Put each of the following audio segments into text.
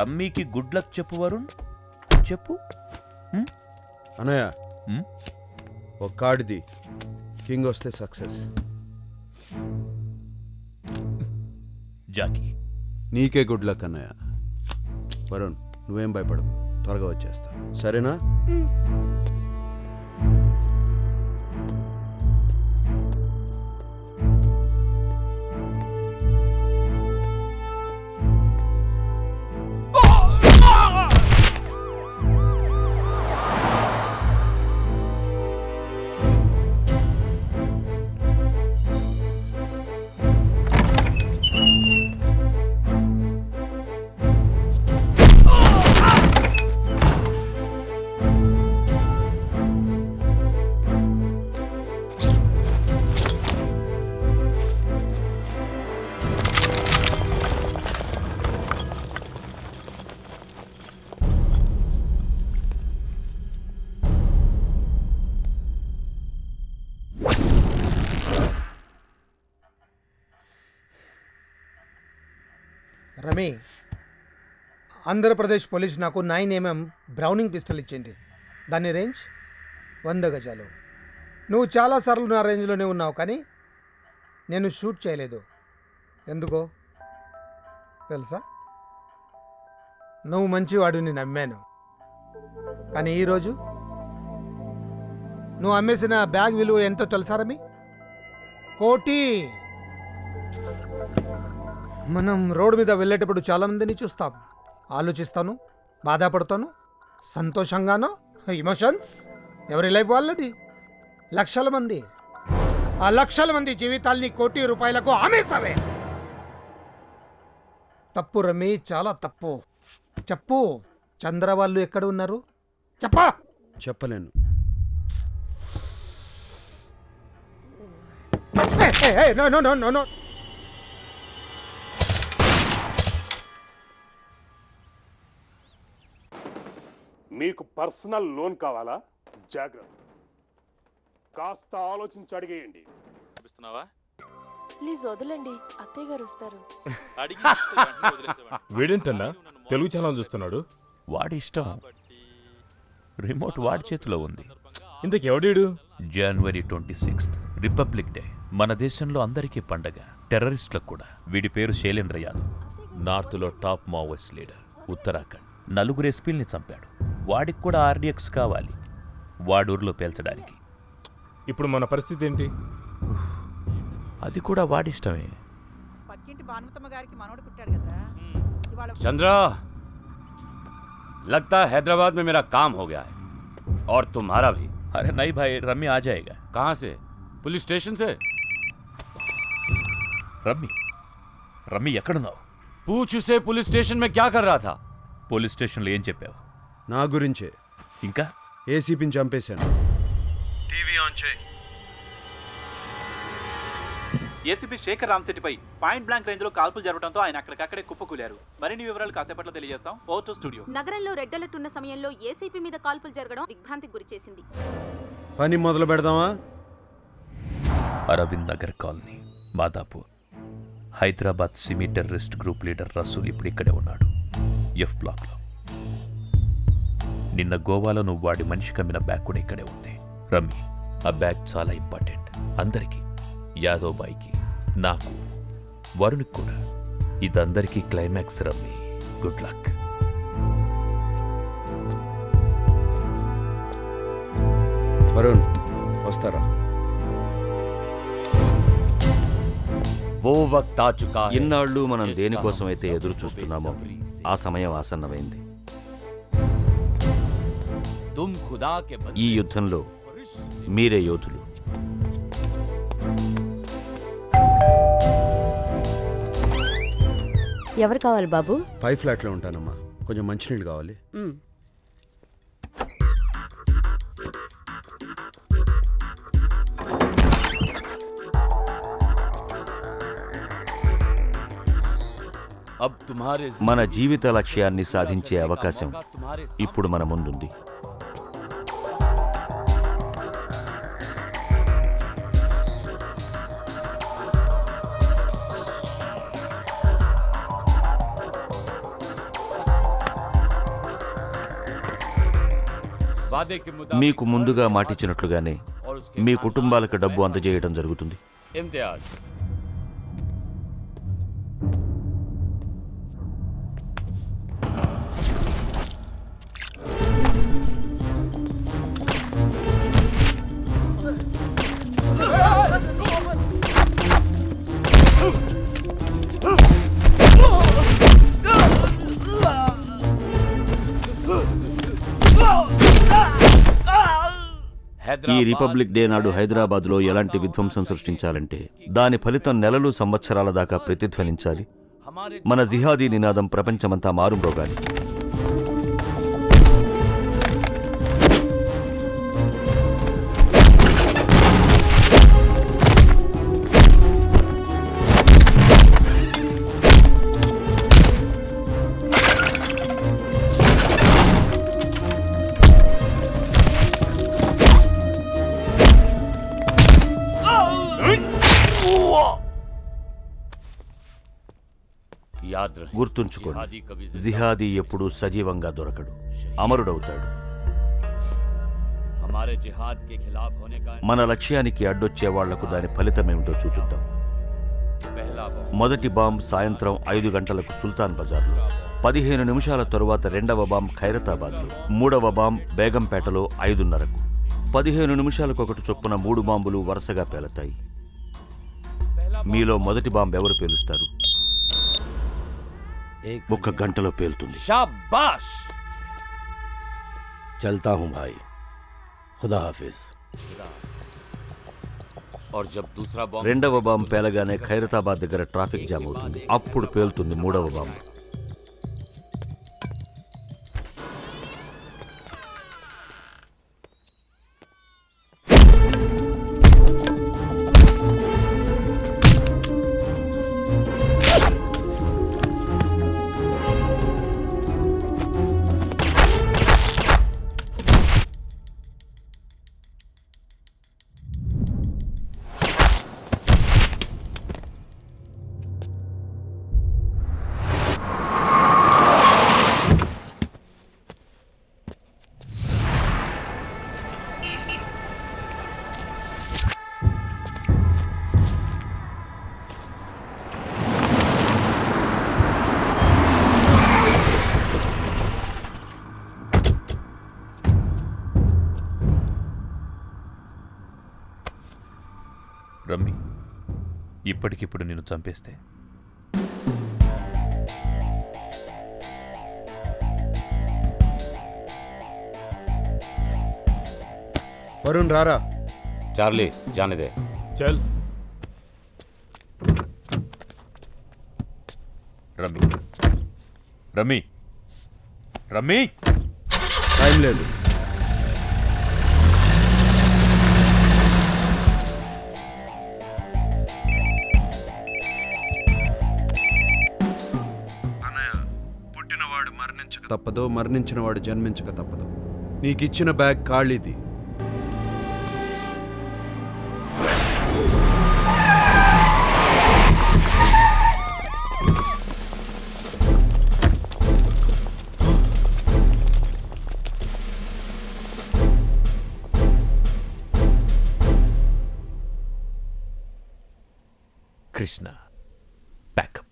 రమ్మీకి good luck చెప్పు వరుణ్, చెప్పు. అన్నయ్య ఒక కార్డుది, కింగ్ వస్తే సక్సెస్. జాకీ నీకే గుడ్ లక్ అన్నయ్య. వరుణ్ నువ్వేం భయపడదు, త్వరగా వచ్చేస్తా, సరేనా? రమే, ఆంధ్రప్రదేశ్ పోలీస్ నాకు 9mm బ్రౌనింగ్ పిస్టల్ ఇచ్చింది. దాని రేంజ్ 100 గజాలు. నువ్వు చాలాసార్లు నా రేంజ్లోనే ఉన్నావు, కానీ నేను షూట్ చేయలేదు. ఎందుకో తెలుసా? నువ్వు మంచివాడిని నమ్మాను, కానీ ఈరోజు నువ్వు అమ్మేసిన బ్యాగ్ విలువ ఎంతో తెలుసా రమి? 1 కోటి. మనం రోడ్డు మీద వెళ్ళేటప్పుడు చాలామందిని చూస్తాం. ఆలోచిస్తాను, బాధపడతాను, సంతోషంగానో. ఇమోషన్స్ ఎవరి లైఫ్ వాళ్ళది. లక్షల మంది, ఆ లక్షల మంది జీవితాల్ని 1 కోటి రూపాయలకు ఆమేసావే. తప్పు రమి, చాలా తప్పు. చెప్పు, చంద్ర వాళ్ళు ఎక్కడ ఉన్నారు? చెప్పా. చెప్పలేను. No no no no no. మీకు పర్సనల్ లోన్ కావాలా? జాగ్రత్త, కాస్త ఆలోచించి అడిగేయండి. ప్లీజ్ వదలండి, అత్తయ్య గారు వస్తారు. వీడేంటన్నా తెలుగు ఛానల్ చూస్తున్నాడు? వాడి ఇష్టం, రిమోట్ వాడి చేతిలో ఉంది. ఇంతకెవడీడు? జనవరి 26 రిపబ్లిక్ డే. మన దేశంలో అందరికీ పండగ, టెర్రరిస్టులకు కూడా. వీడి పేరు శైలేంద్ర యాదవ్, నార్త్లో టాప్ మావోయిస్ట్ లీడర్. ఉత్తరాఖండ్ 4 ఎస్పీల్ని చంపాడు. వాడికి కూడా RDX కావాలి, వాడూరులో పేల్చడానికి. ఇప్పుడు మన పరిస్థితి ఏంటి? అది కూడా వాడిష్టమే. పక్కింటి భానుమతమ్మ గారికి మనోడు పుట్టాడు కదా. चंद्रा, लगता है हैदराबाद में मेरा काम हो गया है और तुम्हारा भी। अरे नहीं भाई, रम्मी आ जाएगा. कहाँ से? पुलिस स्टेशन से. रम्मी रम्मी ఎక్కడున్నావు? पूछ उसे पुलिस स्टेशन में क्या कर रहा था. పోలీస్ స్టేషన్లో ఏం చెప్పావు? నా గురించే. ఇంకా ఏసీపీని చంపేశాను. టీవీ ఆన్ చేయి. ఏసీపీ శేఖర్ రామ్శెట్టిపై పాయింట్ బ్లాంక్ రేంజ్ లో కాల్పులు జరపడంతో ఆయన అక్కడికక్కడే కుప్పకూలారు. మరిన్ని వివరాలు కాసేపట్లో తెలియజేస్తాం. Over to studio. నగరంలో రెడ్ అలర్ట్ ఉన్న సమయంలో ఏసీపీ మీద కాల్పులు జరగడం దిగ్భ్రాంతికి గురిచేసింది. పని మొదలు పెడదామా? Aravind Nagar colony, Madhapur. Hyderabad SIMI terrorist group leader Rasool ఇప్పుడు ఇక్కడే ఉన్నాడు, F బ్లాక్లో. నిన్న గోవాలో నువ్వు వాడి మనిషి కమ్మిన బ్యాగ్ కూడా ఇక్కడే ఉంది. రమ్మి, ఆ బ్యాగ్ చాలా ఇంపార్టెంట్ అందరికీ. యాదవ్ బాయ్కి, నాకు, వరుణ్కి కూడా. ఇదందరికీ క్లైమాక్స్ రమ్మి. Good luck. వరుణ్ వస్తారా? वो वक्त आ चुका है. ఇన్నాళ్ళు మనం దేనికోసమైతే ఎదురు చూస్తున్నామో ఆ సమయం ఆసన్నమైంది. तुम खुदा के बंदे. ఈ యుద్ధంలో మీరే యోధులు. ఎవరు కావాలి బాబు? 5 ఫ్లాట్లో ఉంటానమ్మా, కొంచెం మంచినీళ్ళు కావాలి. अब तुम्हारे మన జీవిత లక్ష్యాన్ని సాధించే అవకాశం ఇప్పుడు మన ముందుంది. మీకు ముందుగా మాటిచ్చినట్లుగానే మీ కుటుంబాలకు డబ్బు అందజేయడం జరుగుతుంది. इम्तियाज ఈ రిపబ్లిక్ డే నాడు హైదరాబాద్లో ఎలాంటి విధ్వంసం సృష్టించాలంటే దాని ఫలితం నెలలు సంవత్సరాల దాకా ప్రతిధ్వనించాలి. మన జిహాదీ నినాదం ప్రపంచమంతా మారుమ్రోగాలి. గుర్తుంచుకోండి, జిహాదీ ఎప్పుడూ సజీవంగా దొరకడు, అమరుడవుతాడు. మన లక్ష్యానికి అడ్డొచ్చే వాళ్లకు దాని ఫలితమేమిటో చూపిద్దాం. మొదటి బాంబ్ సాయంత్రం 5 గంటలకు సుల్తాన్ బజార్లో, 15 నిమిషాల తరువాత రెండవ బాంబ్ ఖైరతాబాద్లో, మూడవ బాంబ్ బేగంపేటలో 5:30కు. 15 నిమిషాలకు ఒకటి చొప్పున 3 బాంబులు వరుసగా పేలతాయి. మీలో మొదటి బాంబు ఎవరు పేలుస్తారు? 1 గంటలో పేలుతుంది. शाबाश చల్తా హూ భాయ్, ఖుదా హాఫిజ్. और जब दूसरा बॉम्ब రెండవ బాంబు పేలగానే ఖైరతాబాద్ దగ్గర ట్రాఫిక్ జామ్ అవుతుంది. అప్పుడు పేలుతుంది మూడవ బాంబు. రమ్మి, ఇప్పటికిప్పుడు నిన్ను చంపేస్తే వరుణ్ రారా. चार्ली जाने दे. చల్. రమ్మి, రమ్మి, రమ్మి. టైం లేదు. పుట్టినవాడు మరణించక తప్పదు, మరణించినవాడు జన్మించక తప్పదు. నీకిచ్చిన బ్యాగ్ ఖాళీది. కృష్ణ, బ్యాకప్.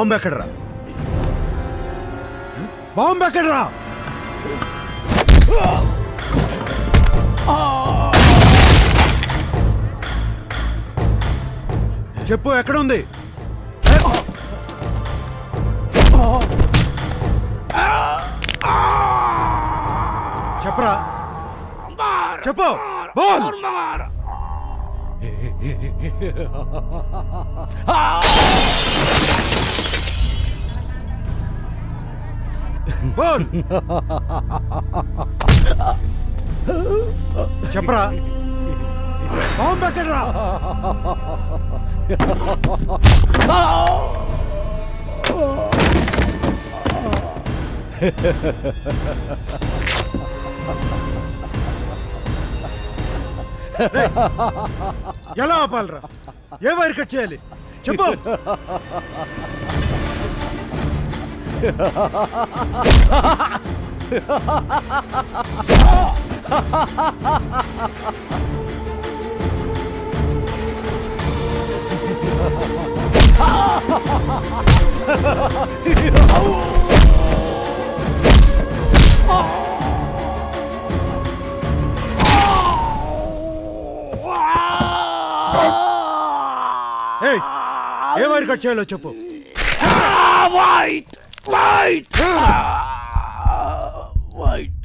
బాంబు ఎక్కడరా? బాంబు ఎక్కడరా? చెప్పు, ఎక్కడ ఉంది? చెప్పరా, చెప్పు. బోల్. బోల్. చెప్పరా, బాంబు ఎక్కడరా? ఎలా ఆపాలరా? ఏ వైర్ కట్ చేయాలి చెప్పు. ఏయ్, ఏ వైర్ కట్ చేయాలో చెప్పు. White white white